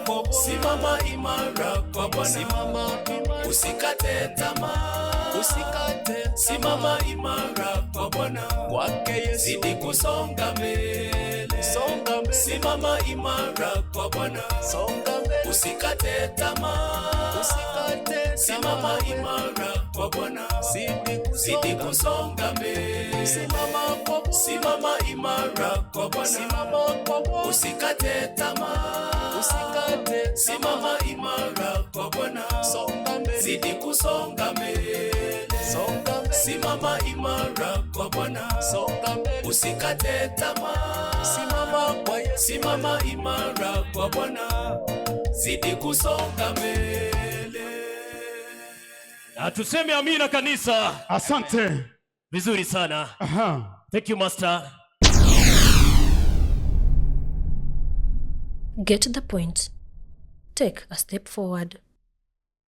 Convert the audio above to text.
kwa Bwana. Simama imara kwa Bwana. Simama imara. Usikate tamaa. Usikate. Simama imara kwa Bwana. Kwake Yesu. Zidi kusonga mbele. Songa mbele. Simama imara kwa Bwana. Songa mbele. Usikate tamaa. Usikate. Simama imara kwa Bwana. Zidi kusonga mbele. Simama kwa Bwana. Simama imara kwa Bwana. Simama kwa Bwana. Usikate tamaa. Usikate. Simama imara kwa Bwana. Songa mbele. Zidi kusonga mbele. Songa mbele. Simama imara kwa Bwana. Songa mbele. Usikate tamaa. Simama kwa Yesu. Simama imara kwa Bwana. Zidi kusonga mbele. Na tuseme amina kanisa. Asante. Vizuri sana. Thank you, Master. Get the point. Take a step forward.